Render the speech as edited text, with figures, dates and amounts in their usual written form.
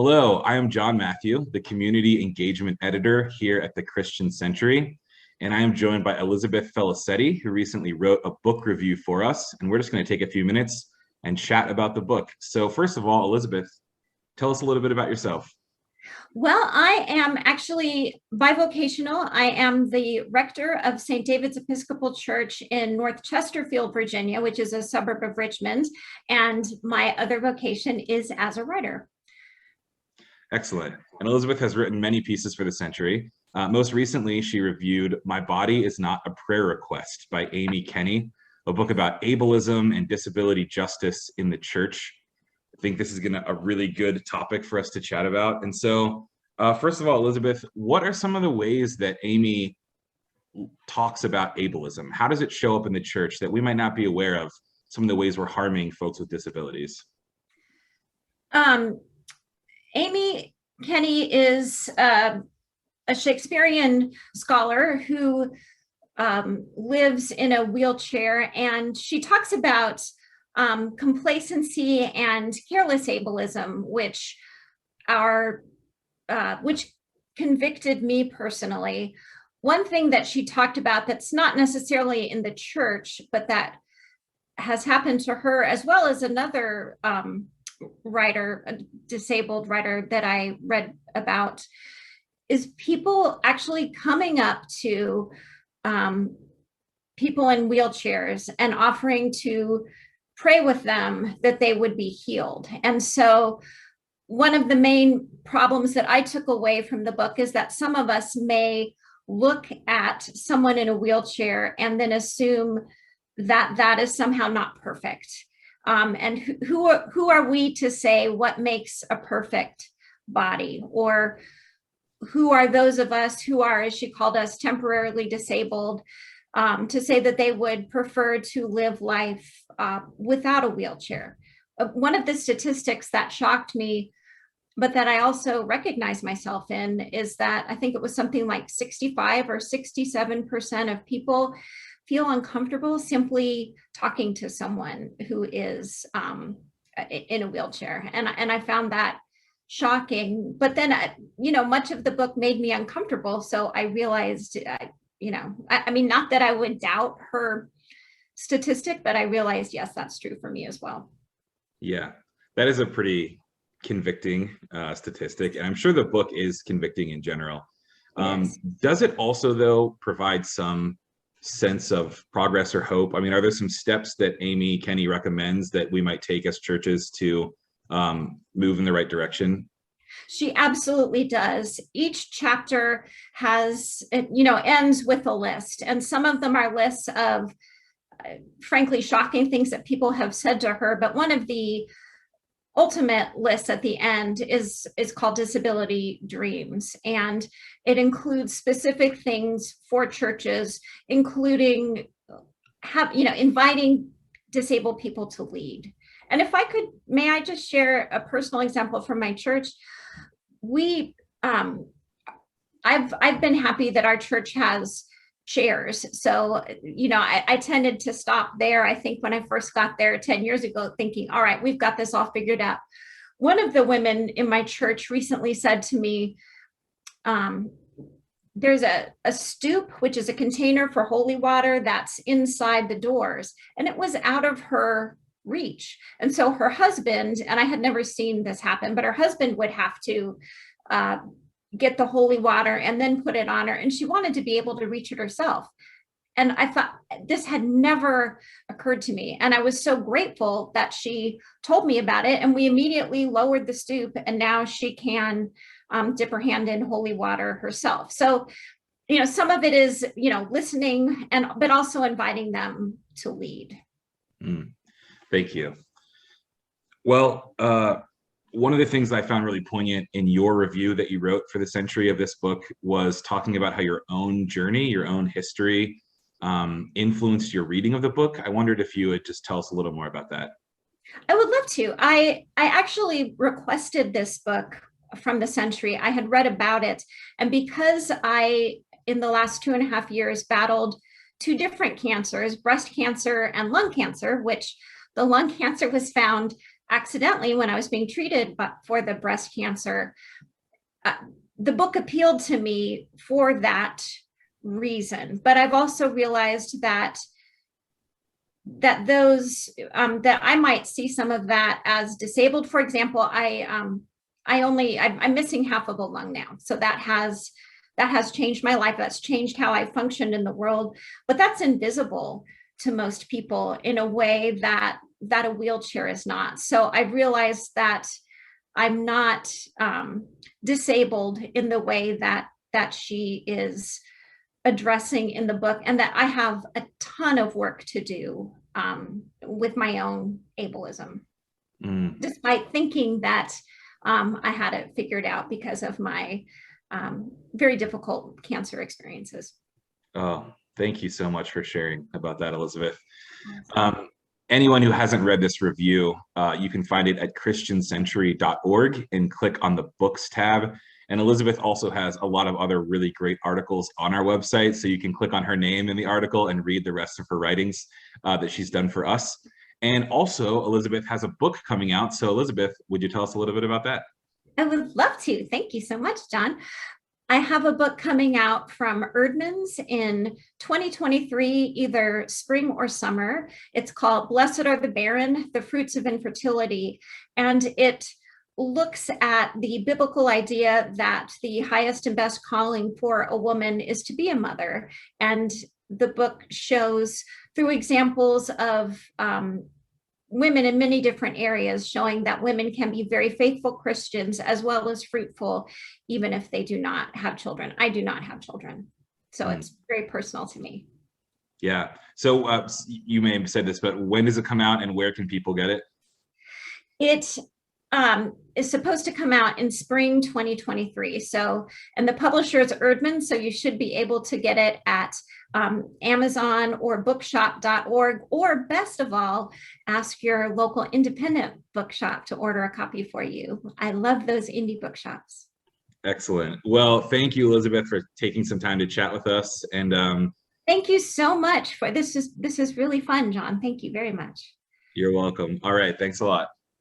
Hello, I am Jon Mathieu, the Community Engagement Editor here at the Christian Century, and I am joined by Elizabeth Felicetti, who recently wrote a book review for us, and we're just going to take a few minutes and chat about the book. So first of all, Elizabeth, tell us a little bit about yourself. Well, I am actually bivocational. I am the rector of St. David's Episcopal Church in North Chesterfield, Virginia, which is a suburb of Richmond. And my other vocation is as a writer. Excellent. And Elizabeth has written many pieces for the Century. Most recently, she reviewed My Body is Not a Prayer Request by Amy Kenny, a book about ableism and disability justice in the church. I think this is a really good topic for us to chat about. And so, first of all, Elizabeth, what are some of the ways that Amy talks about ableism? How does it show up in the church that we might not be aware of, some of the ways we're harming folks with disabilities? Amy Kenny is a Shakespearean scholar who lives in a wheelchair, and she talks about complacency and careless ableism, which convicted me personally. One thing that she talked about that's not necessarily in the church, but that has happened to her, as well as another writer, a disabled writer that I read about, is people actually coming up to people in wheelchairs and offering to pray with them that they would be healed. And so one of the main problems that I took away from the book is that some of us may look at someone in a wheelchair and then assume that that is somehow not perfect. And who are we to say what makes a perfect body? Or who are those of us who are, as she called us, temporarily disabled, to say that they would prefer to live life without a wheelchair? One of the statistics that shocked me, but that I also recognize myself in, is that I think it was something like 65 or 67% of people feel uncomfortable simply talking to someone who is in a wheelchair. And I found that shocking. But then, much of the book made me uncomfortable. So I realized, I mean, not that I would doubt her statistic, but I realized, yes, that's true for me as well. Yeah, that is a pretty convicting statistic. And I'm sure the book is convicting in general. Yes. Does it also, though, provide some sense of progress or hope? I mean, are there some steps that Amy Kenny recommends that we might take as churches to move in the right direction? She absolutely does. Each chapter has, ends with a list, and some of them are lists of frankly shocking things that people have said to her. But one of the ultimate lists at the end is called Disability Dreams, and it includes specific things for churches, including inviting disabled people to lead. And if I could, may I just share a personal example from my church? I've been happy that our church has chairs. So, I tended to stop there. I think when I first got there 10 years ago, thinking, all right, we've got this all figured out. One of the women in my church recently said to me, there's a stoop, which is a container for holy water that's inside the doors, and it was out of her reach. And so her husband, and I had never seen this happen, but her husband would have to get the holy water and then put it on her, and she wanted to be able to reach it herself. And I thought, this had never occurred to me. And I was so grateful that she told me about it, and we immediately lowered the stoop, and now she can dip her hand in holy water herself. So, some of it is, listening, but also inviting them to lead. Thank you. Well, one of the things I found really poignant in your review that you wrote for the Century of this book was talking about how your own journey, your own history, influenced your reading of the book. I wondered if you would just tell us a little more about that. I would love to. I actually requested this book from the Century. I had read about it, and because I, in the last 2.5 years, battled 2 different cancers, breast cancer and lung cancer, which the lung cancer was found accidentally when I was being treated for the breast cancer. The book appealed to me for that reason, but I've also realized that those that I might see some of that as disabled. For example, I'm missing half of a lung now, so that has changed my life. That's changed how I functioned in the world, but that's invisible to most people in a way that a wheelchair is not. So I realized that I'm not disabled in the way that she is addressing in the book, and that I have a ton of work to do with my own ableism, despite thinking that I had it figured out because of my very difficult cancer experiences. Oh, thank you so much for sharing about that, Elizabeth. Anyone who hasn't read this review, you can find it at christiancentury.org and click on the books tab. And Elizabeth also has a lot of other really great articles on our website, so you can click on her name in the article and read the rest of her writings that she's done for us. And also, Elizabeth has a book coming out. So Elizabeth, would you tell us a little bit about that? I would love to. Thank you so much, Jon. I have a book coming out from Erdman's in 2023, either spring or summer. It's called Blessed Are the Barren, The Fruits of Infertility. And it looks at the biblical idea that the highest and best calling for a woman is to be a mother. And the book shows through examples of women in many different areas, showing that women can be very faithful Christians as well as fruitful, even if they do not have children. I do not have children, so it's very personal to me. Yeah. So you may have said this, but when does it come out and where can people get it? It is supposed to come out in spring 2023. So, and the publisher is Erdman, so you should be able to get it at Amazon or bookshop.org, or best of all, ask your local independent bookshop to order a copy for you. I love those indie bookshops. Excellent. Well, thank you, Elizabeth, for taking some time to chat with us. And thank you so much for this. This is really fun, Jon. Thank you very much. You're welcome. All right. Thanks a lot.